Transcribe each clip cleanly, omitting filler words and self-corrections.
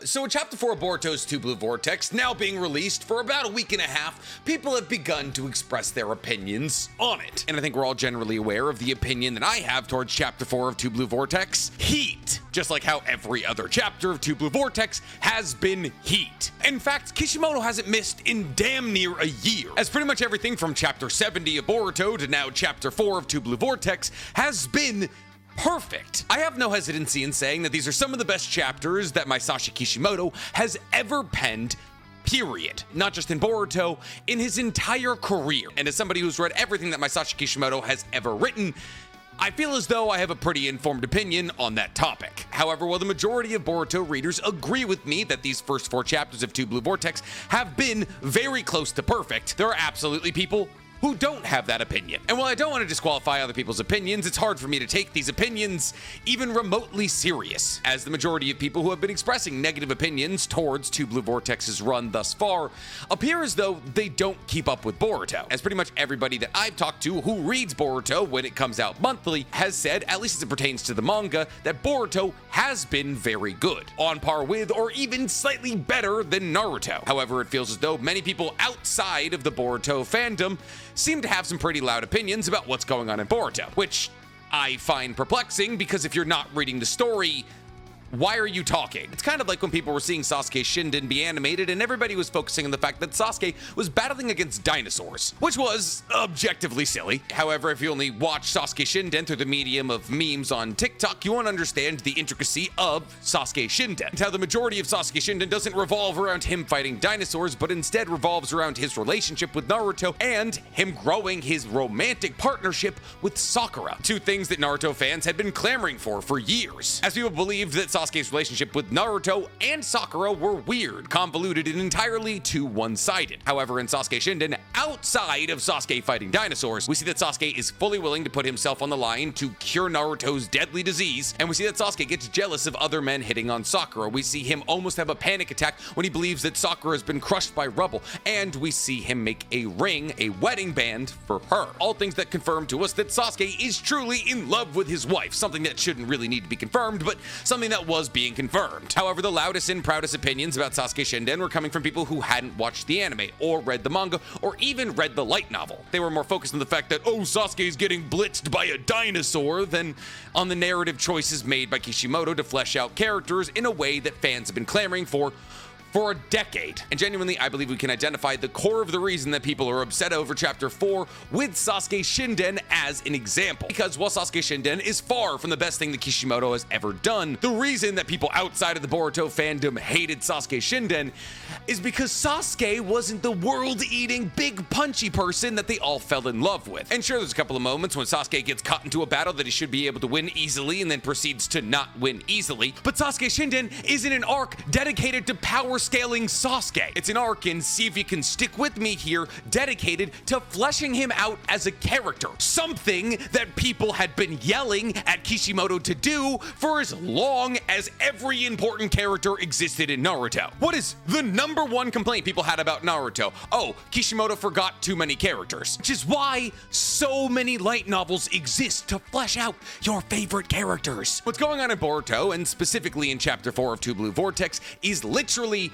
So in Chapter 4 of Boruto's 2 Blue Vortex, now being released for about a week and a half, people have begun to express their opinions on it. And I think we're all generally aware of the opinion that I have towards Chapter 4 of 2 Blue Vortex: heat. Just like how every other chapter of 2 Blue Vortex has been heat. In fact, Kishimoto hasn't missed in damn near a year, as pretty much everything from Chapter 70 of Boruto to now Chapter 4 of 2 Blue Vortex has been perfect. I have no hesitancy in saying that these are some of the best chapters that Masashi Kishimoto has ever penned, period. Not just in Boruto, in his entire career. And as somebody who's read everything that Masashi Kishimoto has ever written, I feel as though I have a pretty informed opinion on that topic. However, while the majority of Boruto readers agree with me that these first 4 chapters of 2 Blue Vortex have been very close to perfect, there are absolutely people who don't have that opinion. And while I don't want to disqualify other people's opinions, it's hard for me to take these opinions even remotely serious, as the majority of people who have been expressing negative opinions towards 2 Blue Vortex's run thus far appear as though they don't keep up with Boruto, as pretty much everybody that I've talked to who reads Boruto when it comes out monthly has said, at least as it pertains to the manga, that Boruto has been very good, on par with or even slightly better than Naruto. However, it feels as though many people outside of the Boruto fandom seem to have some pretty loud opinions about what's going on in Boruto, which I find perplexing, because if you're not reading the story, why are you talking? It's kind of like when people were seeing Sasuke Shinden be animated and everybody was focusing on the fact that Sasuke was battling against dinosaurs, which was objectively silly. However, if you only watch Sasuke Shinden through the medium of memes on TikTok, you won't understand the intricacy of Sasuke Shinden, and how the majority of Sasuke Shinden doesn't revolve around him fighting dinosaurs, but instead revolves around his relationship with Naruto and him growing his romantic partnership with Sakura, 2 things that Naruto fans had been clamoring for years, as people believed that Sasuke's relationship with Naruto and Sakura were weird, convoluted, and entirely too one-sided. However, in Sasuke Shinden, outside of Sasuke fighting dinosaurs, we see that Sasuke is fully willing to put himself on the line to cure Naruto's deadly disease, and we see that Sasuke gets jealous of other men hitting on Sakura. We see him almost have a panic attack when he believes that Sakura has been crushed by rubble, and we see him make a ring, a wedding band, for her. All things that confirm to us that Sasuke is truly in love with his wife, something that shouldn't really need to be confirmed, but something that was being confirmed. However, the loudest and proudest opinions about Sasuke Shinden were coming from people who hadn't watched the anime, or read the manga, or even read the light novel. They were more focused on the fact that, oh, Sasuke is getting blitzed by a dinosaur, than on the narrative choices made by Kishimoto to flesh out characters in a way that fans have been clamoring for a decade. And genuinely, I believe we can identify the core of the reason that people are upset over Chapter 4 with Sasuke Shinden as an example. Because while Sasuke Shinden is far from the best thing that Kishimoto has ever done, the reason that people outside of the Boruto fandom hated Sasuke Shinden is because Sasuke wasn't the world-eating, big, punchy person that they all fell in love with. And sure, there's a couple of moments when Sasuke gets caught into a battle that he should be able to win easily and then proceeds to not win easily, but Sasuke Shinden is in an arc dedicated to power scaling Sasuke. It's an arc, and see if you can stick with me here, dedicated to fleshing him out as a character. Something that people had been yelling at Kishimoto to do for as long as every important character existed in Naruto. What is the number one complaint people had about Naruto? Oh, Kishimoto forgot too many characters. Which is why so many light novels exist to flesh out your favorite characters. What's going on in Boruto, and specifically in Chapter 4 of 2 Blue Vortex, is literally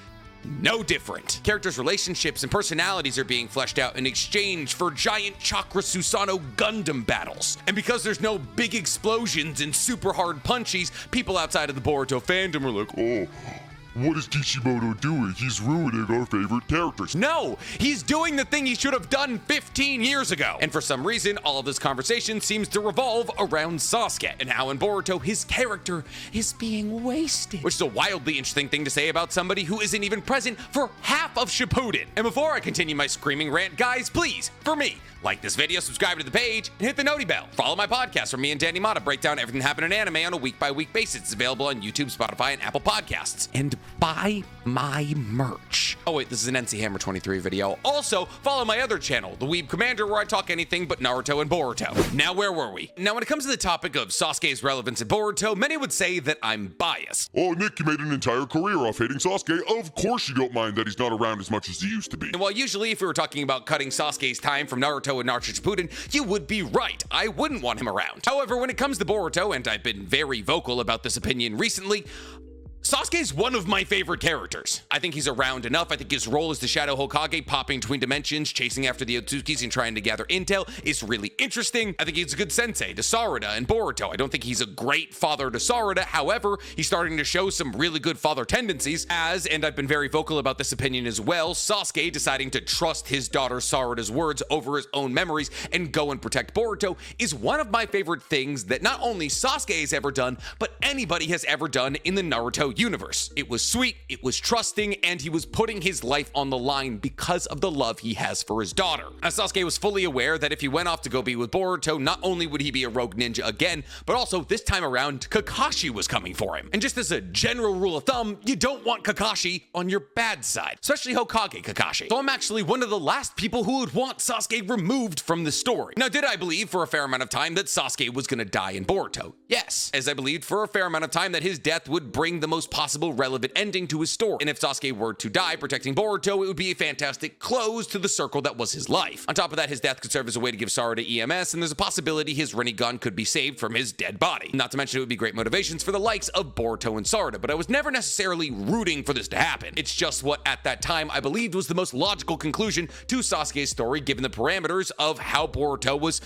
no different. Characters' relationships and personalities are being fleshed out in exchange for giant Chakra Susanoo Gundam battles. And because there's no big explosions and super hard punchies, people outside of the Boruto fandom are like, oh, what is Kishimoto doing? He's ruining our favorite characters. No, he's doing the thing he should have done 15 years ago. And for some reason, all of this conversation seems to revolve around Sasuke, and how in Boruto his character is being wasted. Which is a wildly interesting thing to say about somebody who isn't even present for half of Shippuden. And before I continue my screaming rant, guys, please, for me, like this video, subscribe to the page, and hit the noti bell. Follow my podcast where me and Danny Mata break down everything happening in anime on a week-by-week basis. It's available on YouTube, Spotify, and Apple Podcasts. And buy my merch. Oh wait, this is an NC Hammer 23 video. Also, follow my other channel, The Weeb Commander, where I talk anything but Naruto and Boruto. Now, where were we? Now, when it comes to the topic of Sasuke's relevance in Boruto, many would say that I'm biased. Oh, Nick, you made an entire career off hating Sasuke. Of course you don't mind that he's not around as much as he used to be. And while usually if we were talking about cutting Sasuke's time from Naruto and Naruto Shippuden, you would be right. I wouldn't want him around. However, when it comes to Boruto, and I've been very vocal about this opinion recently, Sasuke's one of my favorite characters. I think he's around enough. I think his role as the Shadow Hokage, popping between dimensions, chasing after the Otsukis and trying to gather intel is really interesting. I think he's a good sensei to Sarada and Boruto. I don't think he's a great father to Sarada. However, he's starting to show some really good father tendencies as, and I've been very vocal about this opinion as well, Sasuke deciding to trust his daughter Sarada's words over his own memories and go and protect Boruto is one of my favorite things that not only Sasuke has ever done, but anybody has ever done in the Naruto universe. It was sweet, it was trusting, and he was putting his life on the line because of the love he has for his daughter. Now, Sasuke was fully aware that if he went off to go be with Boruto, not only would he be a rogue ninja again, but also this time around, Kakashi was coming for him. And just as a general rule of thumb, you don't want Kakashi on your bad side, especially Hokage Kakashi. So I'm actually one of the last people who would want Sasuke removed from the story. Now, did I believe for a fair amount of time that Sasuke was gonna die in Boruto? Yes, as I believed for a fair amount of time that his death would bring the most possible relevant ending to his story. And if Sasuke were to die protecting Boruto, it would be a fantastic close to the circle that was his life. On top of that, his death could serve as a way to give Sarada EMS, and there's a possibility his Rinnegan could be saved from his dead body. Not to mention it would be great motivations for the likes of Boruto and Sarada, but I was never necessarily rooting for this to happen. It's just what at that time I believed was the most logical conclusion to Sasuke's story given the parameters of how Boruto was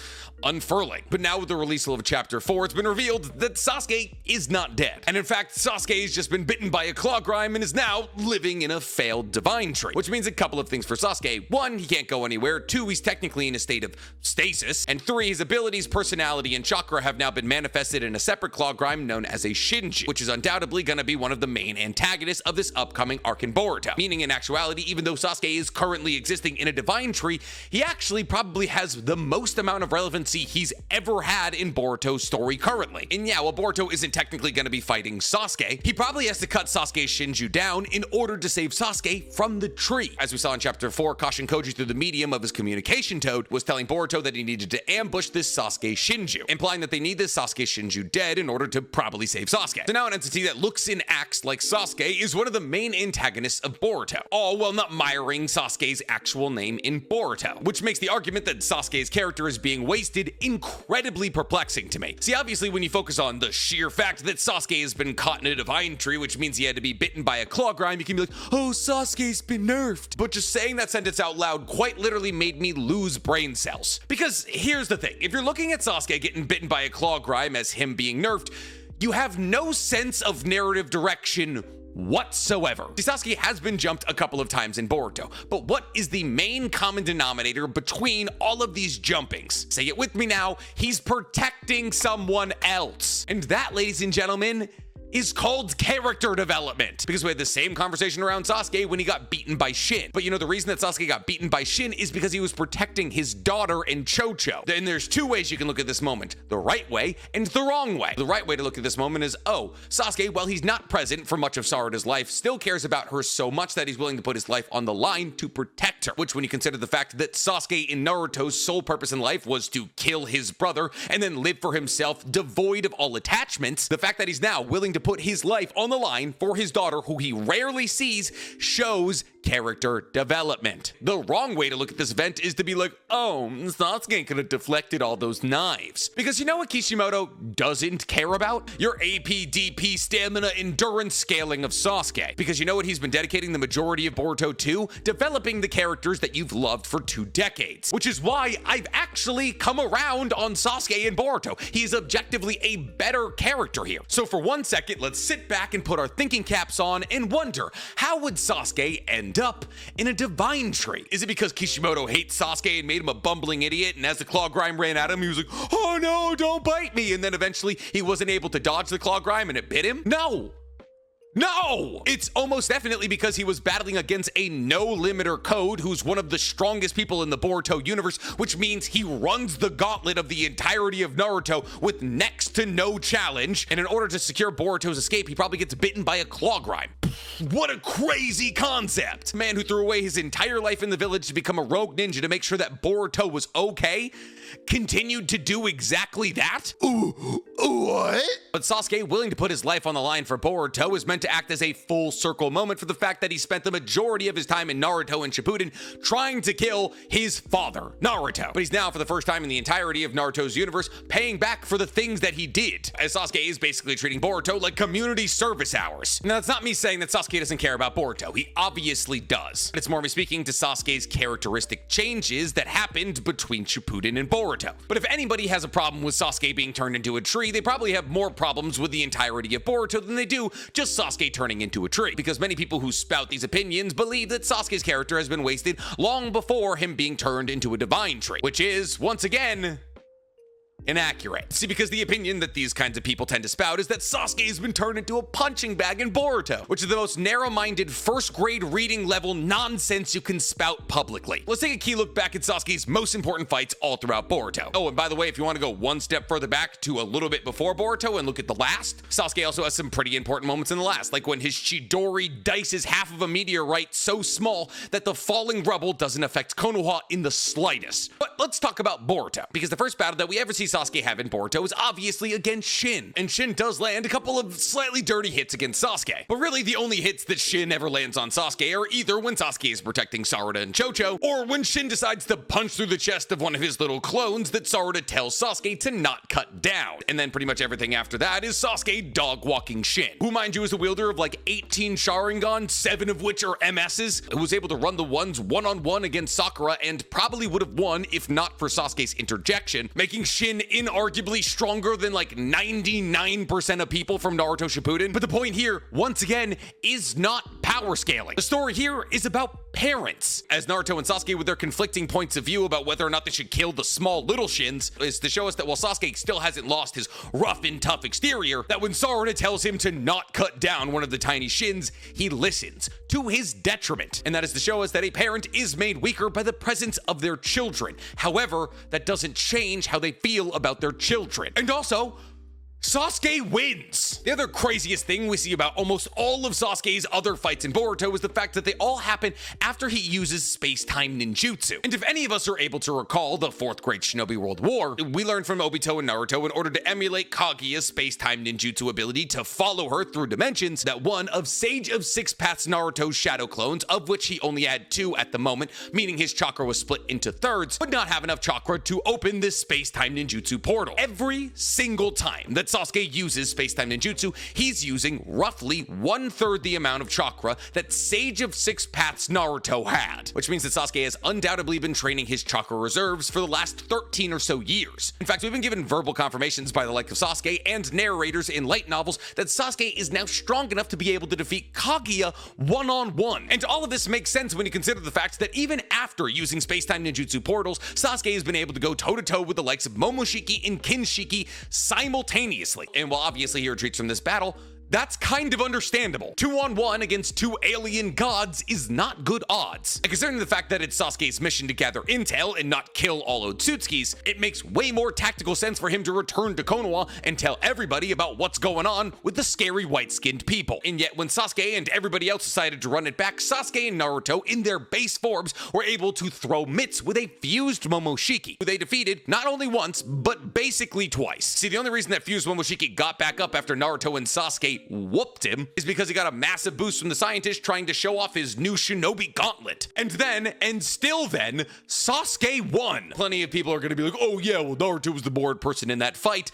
unfurling. But now with the release of Chapter 4, it's been revealed that Sasuke is not dead. And in fact, Sasuke has just been bitten by a claw grime and is now living in a failed divine tree, which means a couple of things for Sasuke. One, he can't go anywhere. Two, he's technically in a state of stasis. And three, his abilities, personality, and chakra have now been manifested in a separate claw grime known as a Shinju, which is undoubtedly going to be one of the main antagonists of this upcoming arc in Boruto. Meaning in actuality, even though Sasuke is currently existing in a divine tree, he actually probably has the most amount of relevancy he's ever had in Boruto's story currently. And yeah, while Boruto isn't technically going to be fighting Sasuke, he probably has to cut Sasuke's Shinju down in order to save Sasuke from the tree. As we saw in Chapter 4, Kashin Koji, through the medium of his communication toad, was telling Boruto that he needed to ambush this Sasuke Shinju, implying that they need this Sasuke Shinju dead in order to probably save Sasuke. So now an entity that looks and acts like Sasuke is one of the main antagonists of Boruto, all while not miring Sasuke's actual name in Boruto, which makes the argument that Sasuke's character is being wasted incredibly perplexing to me. See, obviously when you focus on the sheer fact that Sasuke has been caught in a divine tree, which means he had to be bitten by a claw grime, you can be like, oh, Sasuke's been nerfed. But just saying that sentence out loud quite literally made me lose brain cells. Because here's the thing, if you're looking at Sasuke getting bitten by a claw grime as him being nerfed, you have no sense of narrative direction whatsoever. Sasuke has been jumped a couple of times in Boruto, but what is the main common denominator between all of these jumpings? Say it with me now, he's protecting someone else. And that, ladies and gentlemen, is called character development. Because we had the same conversation around Sasuke when he got beaten by Shin. But you know, the reason that Sasuke got beaten by Shin is because he was protecting his daughter and Chocho. And there's two ways you can look at this moment, the right way and the wrong way. The right way to look at this moment is, oh, Sasuke, while he's not present for much of Sarada's life, still cares about her so much that he's willing to put his life on the line to protect her. Which, when you consider the fact that Sasuke in Naruto's sole purpose in life was to kill his brother and then live for himself devoid of all attachments, the fact that he's now willing to put his life on the line for his daughter, who he rarely sees, shows character development. The wrong way to look at this event is to be like, oh, Sasuke could have deflected all those knives. Because you know what Kishimoto doesn't care about? Your AP, DP, stamina, endurance scaling of Sasuke. Because you know what he's been dedicating the majority of Boruto to? Developing the characters that you've loved for 2 decades. Which is why I've actually come around on Sasuke and Boruto. He's objectively a better character here. So for 1 second, let's sit back and put our thinking caps on and wonder, how would Sasuke end up in a divine tree? Is it because Kishimoto hates Sasuke and made him a bumbling idiot, and as the claw grime ran at him, he was like, oh no, don't bite me, and then eventually he wasn't able to dodge the claw grime and it bit him? No, it's almost definitely because he was battling against a no-limiter code who's one of the strongest people in the Boruto universe, which means he runs the gauntlet of the entirety of Naruto with next to no challenge, and in order to secure Boruto's escape, he probably gets bitten by a claw grime. What a crazy concept! A man who threw away his entire life in the village to become a rogue ninja to make sure that Boruto was okay, continued to do exactly that? What? But Sasuke, willing to put his life on the line for Boruto, is meant meant to act as a full circle moment for the fact that he spent the majority of his time in Naruto and Shippuden trying to kill his father, Naruto. But he's now, for the first time in the entirety of Naruto's universe, paying back for the things that he did, as Sasuke is basically treating Boruto like community service hours. Now, that's not me saying that Sasuke doesn't care about Boruto. He obviously does. It's more me speaking to Sasuke's characteristic changes that happened between Shippuden and Boruto. But if anybody has a problem with Sasuke being turned into a tree, they probably have more problems with the entirety of Boruto than they do just Sasuke turning into a tree. Because many people who spout these opinions believe that Sasuke's character has been wasted long before him being turned into a divine tree, which is, once again, inaccurate. See, because the opinion that these kinds of people tend to spout is that Sasuke has been turned into a punching bag in Boruto, which is the most narrow-minded first grade reading level nonsense you can spout publicly. Let's take a key look back at Sasuke's most important fights all throughout Boruto. Oh, and by the way, if you want to go one step further back to a little bit before Boruto and look at the last, Sasuke also has some pretty important moments in the last, like when his Chidori dices half of a meteorite so small that the falling rubble doesn't affect Konoha in the slightest. But let's talk about Boruto, because the first battle that we ever see Sasuke have in Boruto is obviously against Shin, and Shin does land a couple of slightly dirty hits against Sasuke. But really, the only hits that Shin ever lands on Sasuke are either when Sasuke is protecting Sarada and Chocho, or when Shin decides to punch through the chest of one of his little clones that Sarada tells Sasuke to not cut down. And then pretty much everything after that is Sasuke dog-walking Shin, who, mind you, is a wielder of like 18 Sharingan, 7 of which are MSs, who was able to run the ones one-on-one against Sakura and probably would have won if not for Sasuke's interjection, making Shin inarguably stronger than like 99% of people from Naruto Shippuden. But the point here, once again, is not power scaling. The story here is about parents, as Naruto and Sasuke, with their conflicting points of view about whether or not they should kill the small little Shins, is to show us that while Sasuke still hasn't lost his rough and tough exterior, that when Sarada tells him to not cut down one of the tiny Shins, he listens, to his detriment. And that is to show us that a parent is made weaker by the presence of their children. However, that doesn't change how they feel about their children. And also, Sasuke wins! The other craziest thing we see about almost all of Sasuke's other fights in Boruto is the fact that they all happen after he uses space-time ninjutsu. And if any of us are able to recall the 4th Great Shinobi World War, we learned from Obito and Naruto in order to emulate Kaguya's space-time ninjutsu ability to follow her through dimensions, that one of Sage of Six Paths Naruto's shadow clones, of which he only had 2 at the moment, meaning his chakra was split into thirds, would not have enough chakra to open this space-time ninjutsu portal. Every single time that Sasuke uses space-time ninjutsu, he's using roughly 1/3 the amount of chakra that Sage of Six Paths Naruto had, which means that Sasuke has undoubtedly been training his chakra reserves for the last 13 or so years. In fact, we've been given verbal confirmations by the like of Sasuke and narrators in light novels that Sasuke is now strong enough to be able to defeat Kaguya one-on-one. And all of this makes sense when you consider the fact that even after using space-time ninjutsu portals, Sasuke has been able to go toe-to-toe with the likes of Momoshiki and Kinshiki simultaneously. And while obviously he retreats from this battle, that's kind of understandable. 2-on-1 against 2 alien gods is not good odds. And considering the fact that it's Sasuke's mission to gather intel and not kill all Otsutsukis, it makes way more tactical sense for him to return to Konoha and tell everybody about what's going on with the scary white-skinned people. And yet when Sasuke and everybody else decided to run it back, Sasuke and Naruto in their base forms were able to throw mitts with a fused Momoshiki, who they defeated not only once, but basically twice. See, the only reason that fused Momoshiki got back up after Naruto and Sasuke whooped him is because he got a massive boost from the scientist trying to show off his new shinobi gauntlet. And then, and still then, Sasuke won. Plenty of people are going to be like, oh yeah, well Naruto was the bored person in that fight.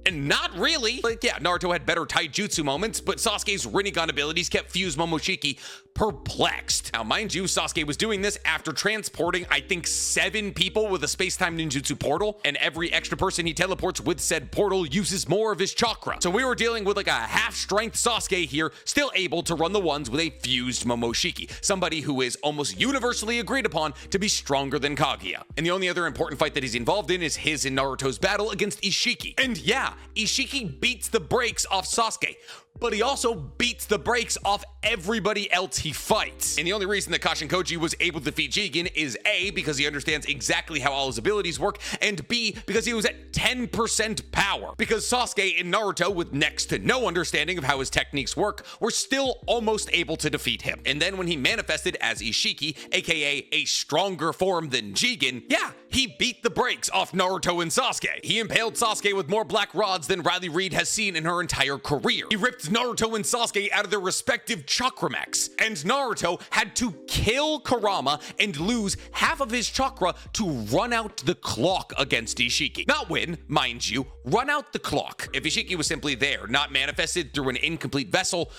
And not really. Like, yeah, Naruto had better taijutsu moments, but Sasuke's Rinnegan abilities kept fused Momoshiki perplexed. Now, mind you, Sasuke was doing this after transporting, I think, 7 people with a space-time ninjutsu portal, and every extra person he teleports with said portal uses more of his chakra. So we were dealing with like a half-strength Sasuke here, still able to run the ones with a fused Momoshiki, somebody who is almost universally agreed upon to be stronger than Kaguya. And the only other important fight that he's involved in is his and Naruto's battle against Ishiki. And yeah, Ishiki beats the brakes off Sasuke, but he also beats the brakes off everybody else he fights. And the only reason that Kashinkoji was able to defeat Jigen is A, because he understands exactly how all his abilities work, and B, because he was at 10% power. Because Sasuke and Naruto, with next to no understanding of how his techniques work, were still almost able to defeat him. And then when he manifested as Ishiki, aka a stronger form than Jigen, yeah, he beat the brakes off Naruto and Sasuke. He impaled Sasuke with more black rods than Riley Reid has seen in her entire career. He ripped snapped Naruto and Sasuke out of their respective chakra mechs, and Naruto had to kill Kurama and lose half of his chakra to run out the clock against Ishiki. Not win, mind you, run out the clock. If Ishiki was simply there, not manifested through an incomplete vessel,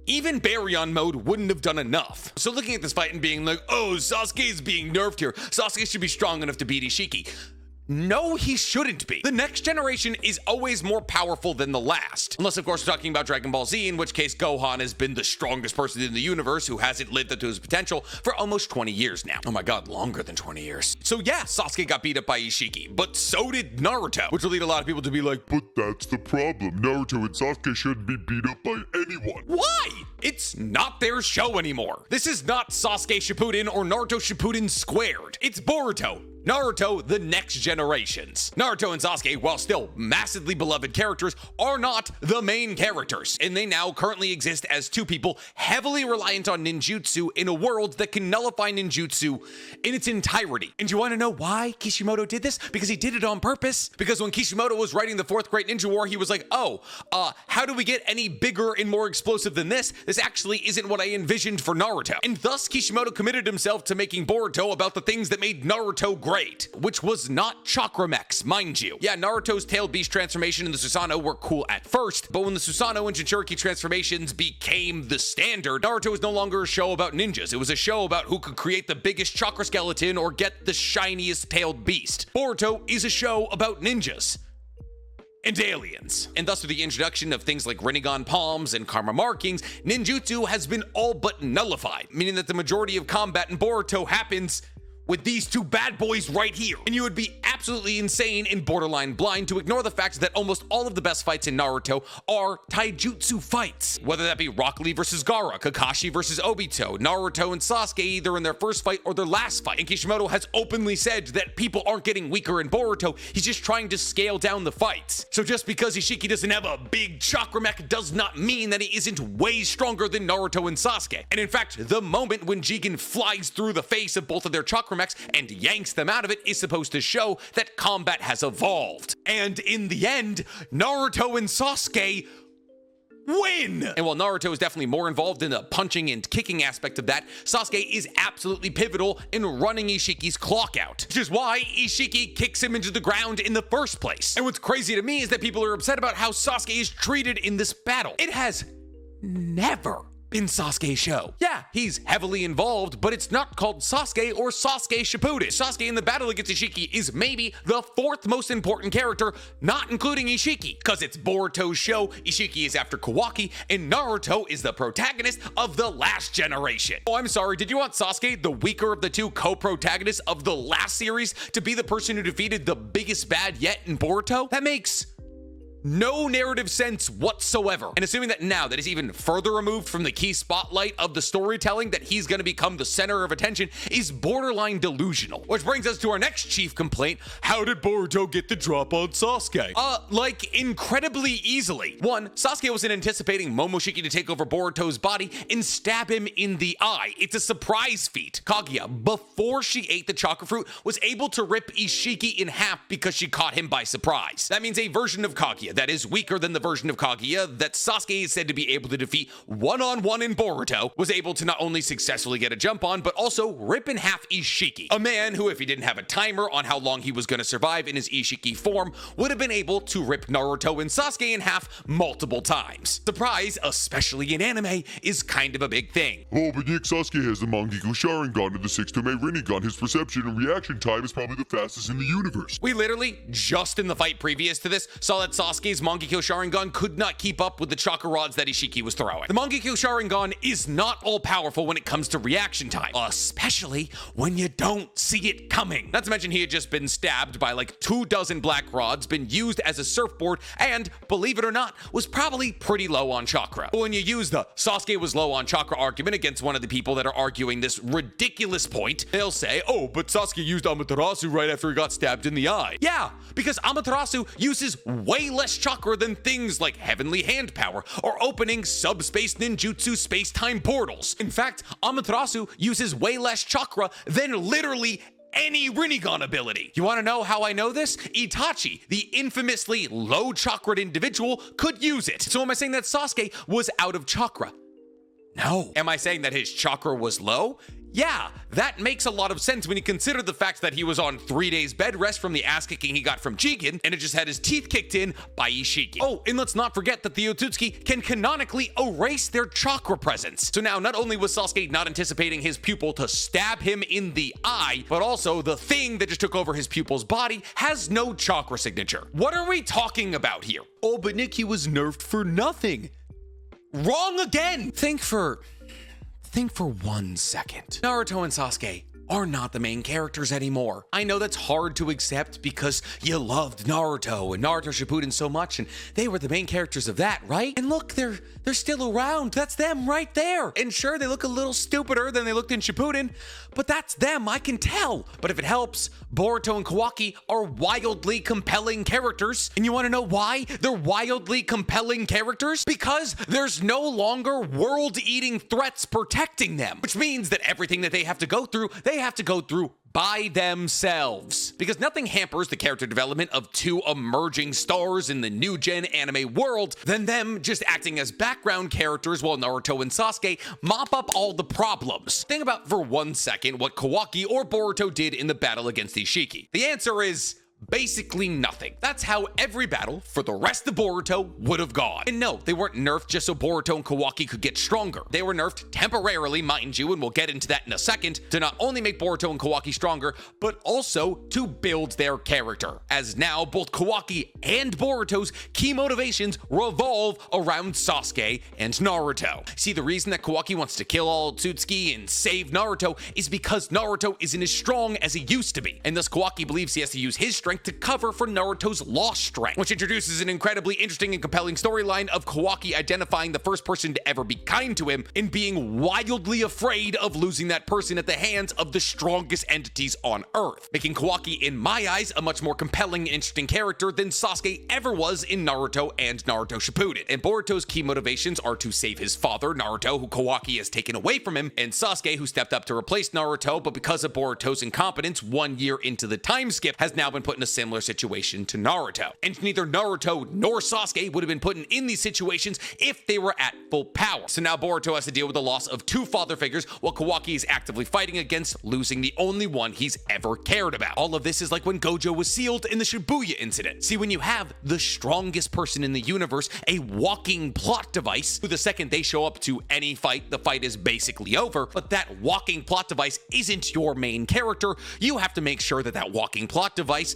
even Baryon mode wouldn't have done enough. So looking at this fight and being like, oh, Sasuke is being nerfed here. Sasuke should be strong enough to beat Ishiki. No, he shouldn't be. The next generation is always more powerful than the last. Unless, of course, we're talking about Dragon Ball Z, in which case Gohan has been the strongest person in the universe who hasn't lived up to his potential for almost 20 years now. Oh my god, longer than 20 years. So yeah, Sasuke got beat up by Ishiki, but so did Naruto, which will lead a lot of people to be like, But that's the problem. Naruto and Sasuke shouldn't be beat up by anyone. why? It's not their show anymore. This is not Sasuke Shippuden or Naruto Shippuden squared. It's Boruto. Naruto, the next generations. Naruto and Sasuke, while still massively beloved characters, are not the main characters, and they now currently exist as two people heavily reliant on ninjutsu in a world that can nullify ninjutsu in its entirety. And you want to know why Kishimoto did this? Because he did it on purpose. Because when Kishimoto was writing the Fourth Great Ninja War, he was like, how do we get any bigger and more explosive than this? This actually isn't what I envisioned for Naruto. And thus, Kishimoto committed himself to making Boruto about the things that made Naruto great, which was not chakra mechs, mind you. Yeah, Naruto's tailed beast transformation and the Susanoo were cool at first, but when the Susanoo and Jinchuriki transformations became the standard, Naruto was no longer a show about ninjas. It was a show about who could create the biggest chakra skeleton or get the shiniest tailed beast. Boruto is a show about ninjas and aliens. And thus, with the introduction of things like Rinnegan palms and karma markings, ninjutsu has been all but nullified, meaning that the majority of combat in Boruto happens with these two bad boys right here. And you would be absolutely insane and borderline blind to ignore the fact that almost all of the best fights in Naruto are taijutsu fights. Whether that be Rock Lee versus Gaara, Kakashi versus Obito, Naruto and Sasuke either in their first fight or their last fight. And Kishimoto has openly said that people aren't getting weaker in Boruto, he's just trying to scale down the fights. So just because Ishiki doesn't have a big chakra mech does not mean that he isn't way stronger than Naruto and Sasuke. And in fact, the moment when Jigen flies through the face of both of their chakra mechs and yanks them out of it is supposed to show that combat has evolved. And in the end, Naruto and Sasuke win! And while Naruto is definitely more involved in the punching and kicking aspect of that, Sasuke is absolutely pivotal in running Ishiki's clock out, which is why Ishiki kicks him into the ground in the first place. And what's crazy to me is that people are upset about how Sasuke is treated in this battle. It has never been Sasuke's show. Yeah, he's heavily involved, but it's not called Sasuke or Sasuke Shippuden. Sasuke in the battle against Ishiki is maybe the fourth most important character, not including Ishiki, because it's Boruto's show, Ishiki is after Kawaki, and Naruto is the protagonist of the last generation. Oh, I'm sorry, did you want Sasuke, the weaker of the two co-protagonists of the last series, to be the person who defeated the biggest bad yet in Boruto? That makes no narrative sense whatsoever. And assuming that now that he's even further removed from the key spotlight of the storytelling, that he's going to become the center of attention is borderline delusional. Which brings us to our next chief complaint. How did Boruto get the drop on Sasuke? Like incredibly easily. One, Sasuke wasn't anticipating Momoshiki to take over Boruto's body and stab him in the eye. It's a surprise feat. Kaguya, before she ate the chakra fruit, was able to rip Ishiki in half because she caught him by surprise. That means a version of Kaguya that is weaker than the version of Kaguya that Sasuke is said to be able to defeat one-on-one in Boruto was able to not only successfully get a jump on, but also rip in half Ishiki. A man who, if he didn't have a timer on how long he was going to survive in his Ishiki form, would have been able to rip Naruto and Sasuke in half multiple times. Surprise, especially in anime, is kind of a big thing. Oh, but Nick, Sasuke has the Mangekyou Sharingan and the 6-Tome Rinnegan. His perception and reaction time is probably the fastest in the universe. We literally, just in the fight previous to this, saw that Sasuke's Mangekyou Sharingan could not keep up with the chakra rods that Ishiki was throwing. The Mangekyou Sharingan is not all powerful when it comes to reaction time, especially when you don't see it coming. Not to mention he had just been stabbed by like 24 black rods, been used as a surfboard, and believe it or not, was probably pretty low on chakra. But when you use the Sasuke was low on chakra argument against one of the people that are arguing this ridiculous point, they'll say, oh, but Sasuke used Amaterasu right after he got stabbed in the eye. Yeah, because Amaterasu uses way less chakra than things like Heavenly Hand Power or opening subspace ninjutsu space-time portals. In fact, Amaterasu uses way less chakra than literally any Rinnegan ability. You want to know how I know this? Itachi, the infamously low chakra'd individual, could use it. So am I saying that Sasuke was out of chakra? No. Am I saying that his chakra was low? Yeah, that makes a lot of sense when you consider the fact that he was on 3 days bed rest from the ass kicking he got from Jigen, and it just had his teeth kicked in by Ishiki. Oh, and let's not forget that the Otsutsuki can canonically erase their chakra presence. So now, not only was Sasuke not anticipating his pupil to stab him in the eye, but also the thing that just took over his pupil's body has no chakra signature. What are we talking about here? Oh, but Nick, he was nerfed for nothing. Wrong again! Think for 1 second. Naruto and Sasuke are not the main characters anymore. I know that's hard to accept because you loved Naruto and Naruto Shippuden so much, and they were the main characters of that, right? And look, they're still around. That's them right there. And sure, they look a little stupider than they looked in Shippuden, but that's them, I can tell. But if it helps, Boruto and Kawaki are wildly compelling characters. And you want to know why they're wildly compelling characters? Because there's no longer world-eating threats protecting them, which means that everything that they have to go through by themselves. Because nothing hampers the character development of two emerging stars in the new gen anime world than them just acting as background characters while Naruto and Sasuke mop up all the problems. Think about for 1 second what Kawaki or Boruto did in the battle against Ishiki. The answer is basically nothing. That's how every battle for the rest of Boruto would have gone. And no, they weren't nerfed just so Boruto and Kawaki could get stronger. They were nerfed temporarily, mind you, and we'll get into that in a second, to not only make Boruto and Kawaki stronger, but also to build their character. As now, both Kawaki and Boruto's key motivations revolve around Sasuke and Naruto. See, the reason that Kawaki wants to kill all Otsutsuki and save Naruto is because Naruto isn't as strong as he used to be, and thus Kawaki believes he has to use his strength to cover for Naruto's lost strength, which introduces an incredibly interesting and compelling storyline of Kawaki identifying the first person to ever be kind to him and being wildly afraid of losing that person at the hands of the strongest entities on Earth, making Kawaki, in my eyes, a much more compelling and interesting character than Sasuke ever was in Naruto and Naruto Shippuden. And Boruto's key motivations are to save his father, Naruto, who Kawaki has taken away from him, and Sasuke, who stepped up to replace Naruto, but because of Boruto's incompetence 1 year into the time skip, has now been put in a similar situation to Naruto. And neither Naruto nor Sasuke would have been put in these situations if they were at full power. So now Boruto has to deal with the loss of two father figures while Kawaki is actively fighting against losing the only one he's ever cared about. All of this is like when Gojo was sealed in the Shibuya incident. See, when you have the strongest person in the universe, a walking plot device, who the second they show up to any fight, the fight is basically over, but that walking plot device isn't your main character, you have to make sure that that walking plot device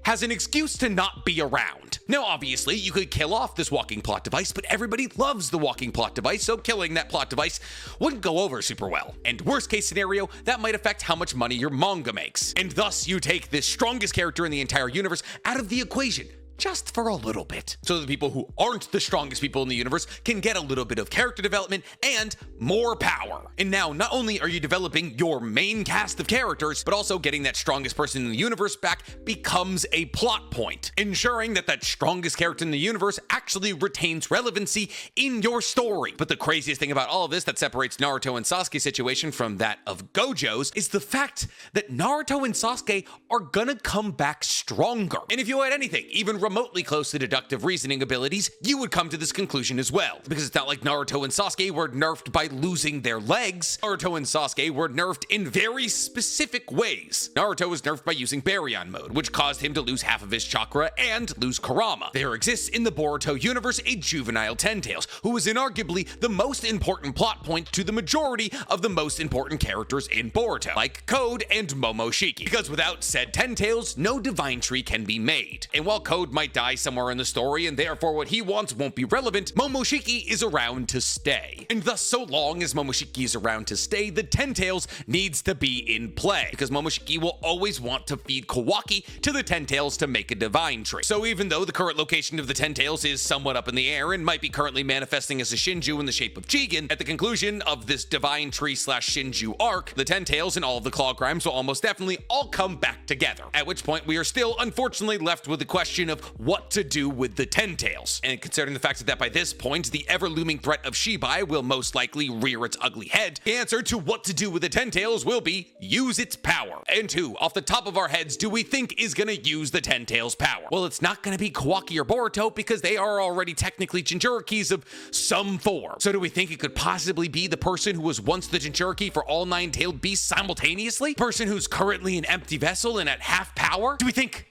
has an excuse to not be around. Now, obviously, you could kill off this walking plot device, but everybody loves the walking plot device, so killing that plot device wouldn't go over super well. And worst case scenario, that might affect how much money your manga makes. And thus, you take the strongest character in the entire universe out of the equation, just for a little bit. So the people who aren't the strongest people in the universe can get a little bit of character development and more power. And now, not only are you developing your main cast of characters, but also getting that strongest person in the universe back becomes a plot point, ensuring that that strongest character in the universe actually retains relevancy in your story. But the craziest thing about all of this that separates Naruto and Sasuke's situation from that of Gojo's is the fact that Naruto and Sasuke are gonna come back stronger. And if you had anything, even remotely close to deductive reasoning abilities, you would come to this conclusion as well. Because it's not like Naruto and Sasuke were nerfed by losing their legs. Naruto and Sasuke were nerfed in very specific ways. Naruto was nerfed by using Baryon mode, which caused him to lose half of his chakra and lose Kurama. There exists in the Boruto universe a juvenile Ten-Tails, who is inarguably the most important plot point to the majority of the most important characters in Boruto, like Code and Momoshiki. Because without said Ten-Tails, no divine tree can be made. And while Code might die somewhere in the story, and therefore what he wants won't be relevant, Momoshiki is around to stay. And thus, so long as Momoshiki is around to stay, the Ten-Tails needs to be in play, because Momoshiki will always want to feed Kawaki to the Ten-Tails to make a divine tree. So even though the current location of the Ten-Tails is somewhat up in the air and might be currently manifesting as a Shinju in the shape of Jigen, at the conclusion of this divine tree slash Shinju arc, the Ten-Tails and all of the Claw Grimes will almost definitely all come back together. At which point we are still unfortunately left with the question of what to do with the Ten Tails. And considering the fact that by this point, the ever-looming threat of Shibai will most likely rear its ugly head, the answer to what to do with the Ten Tails will be use its power. And who, off the top of our heads, do we think is gonna use the Ten Tails power? Well, it's not gonna be Kawaki or Boruto because they are already technically Jinchurikis of some form. So do we think it could possibly be the person who was once the Jinchuriki for all nine-tailed beasts simultaneously? Person who's currently an empty vessel and at half power? Do we think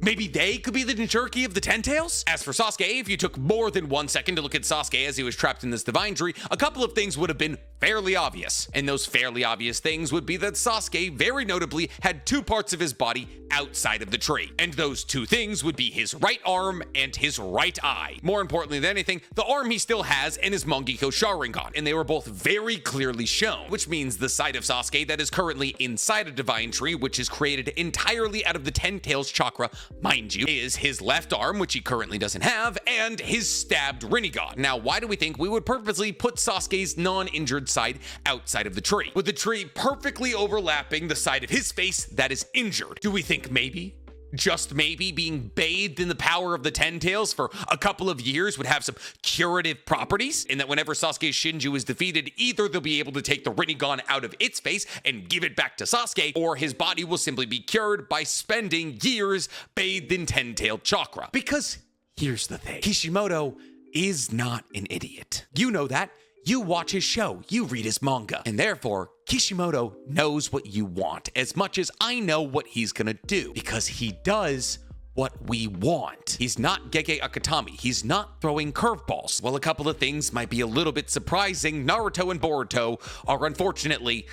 maybe they could be the Jinchuriki of the Ten Tails? As for Sasuke, if you took more than 1 second to look at Sasuke as he was trapped in this divine tree, a couple of things would have been fairly obvious. And those fairly obvious things would be that Sasuke, very notably, had 2 parts of his body outside of the tree. And those 2 things would be his right arm and his right eye. More importantly than anything, the arm he still has and his Mangekyo Sharingan. And they were both very clearly shown, which means the side of Sasuke that is currently inside a divine tree, which is created entirely out of the Ten Tails chakra, mind you, is his left arm, which he currently doesn't have, and his stabbed Rinnegan. Now, why do we think we would purposely put Sasuke's non-injured side outside of the tree, with the tree perfectly overlapping the side of his face that is injured? Do we think maybe, just maybe, being bathed in the power of the Ten Tails for a couple of years would have some curative properties, and that whenever Sasuke Shinju is defeated, either they'll be able to take the Rinnegan out of its face and give it back to Sasuke, or his body will simply be cured by spending years bathed in Ten-Tailed chakra? Because here's the thing, Kishimoto is not an idiot. You know that. You watch his show, you read his manga, and therefore, Kishimoto knows what you want as much as I know what he's gonna do, because he does what we want. He's not Gege Akutami. He's not throwing curveballs. While a couple of things might be a little bit surprising, Naruto and Boruto are unfortunately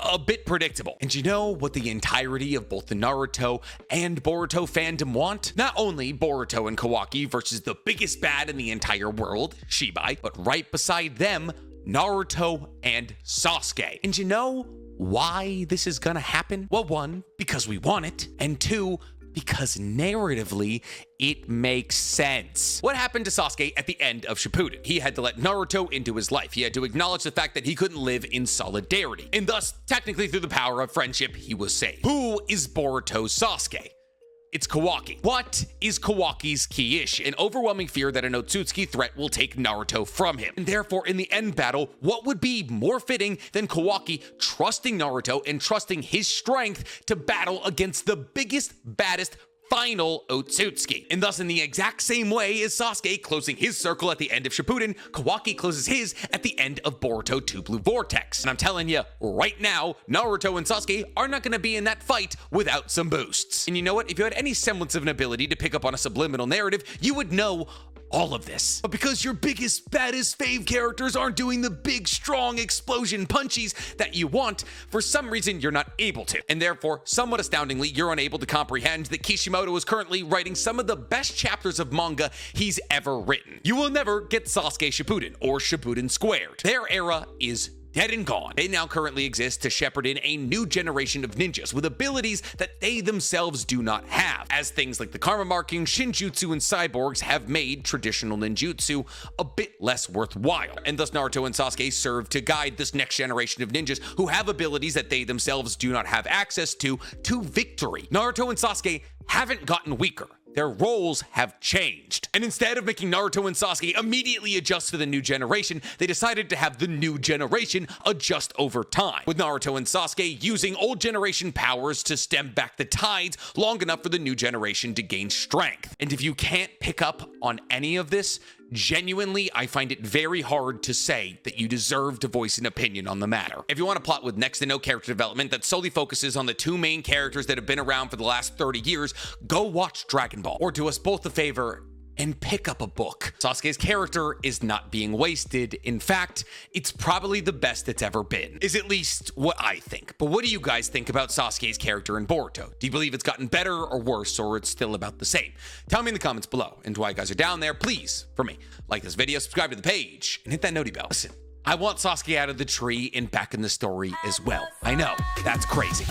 a bit predictable. And you know what the entirety of both the Naruto and Boruto fandom want? Not only Boruto and Kawaki versus the biggest bad in the entire world, Shibai, but right beside them, Naruto and Sasuke. And you know why this is gonna happen? Well, 1, because we want it, and 2, because narratively, it makes sense. What happened to Sasuke at the end of Shippuden? He had to let Naruto into his life. He had to acknowledge the fact that he couldn't live in solidarity. And thus, technically through the power of friendship, he was saved. Who is Boruto's Sasuke? It's Kawaki. What is Kawaki's key issue? An overwhelming fear that an Otsutsuki threat will take Naruto from him. And therefore, in the end battle, what would be more fitting than Kawaki trusting Naruto and trusting his strength to battle against the biggest, baddest, final Otsutsuki? And thus, in the exact same way as Sasuke closing his circle at the end of Shippuden, Kawaki closes his at the end of Boruto 2 Blue Vortex. And I'm telling you, right now, Naruto and Sasuke are not gonna be in that fight without some boosts. And you know what? If you had any semblance of an ability to pick up on a subliminal narrative, you would know all of this. But because your biggest, baddest fave characters aren't doing the big, strong explosion punchies that you want, for some reason you're not able to. And therefore, somewhat astoundingly, you're unable to comprehend that Kishimoto is currently writing some of the best chapters of manga he's ever written. You will never get Sasuke Shippuden or Shippuden Squared. Their era is dead and gone. They now currently exist to shepherd in a new generation of ninjas with abilities that they themselves do not have, as things like the karma marking, shinjutsu, and cyborgs have made traditional ninjutsu a bit less worthwhile. And thus Naruto and Sasuke serve to guide this next generation of ninjas who have abilities that they themselves do not have access to victory. Naruto and Sasuke haven't gotten weaker. Their roles have changed. And instead of making Naruto and Sasuke immediately adjust to the new generation, they decided to have the new generation adjust over time, with Naruto and Sasuke using old generation powers to stem back the tides long enough for the new generation to gain strength. And if you can't pick up on any of this, genuinely, I find it very hard to say that you deserve to voice an opinion on the matter. If you want a plot with next to no character development that solely focuses on the 2 main characters that have been around for the last 30 years, go watch Dragon Ball. Or do us both a favor and pick up a book. Sasuke's character is not being wasted. In fact, it's probably the best it's ever been, is at least what I think. But what do you guys think about Sasuke's character in Boruto? Do you believe it's gotten better or worse, or it's still about the same? Tell me in the comments below. And while you guys are down there, please, for me, like this video, subscribe to the page, and hit that noti bell. Listen, I want Sasuke out of the tree and back in the story as well. I know, that's crazy.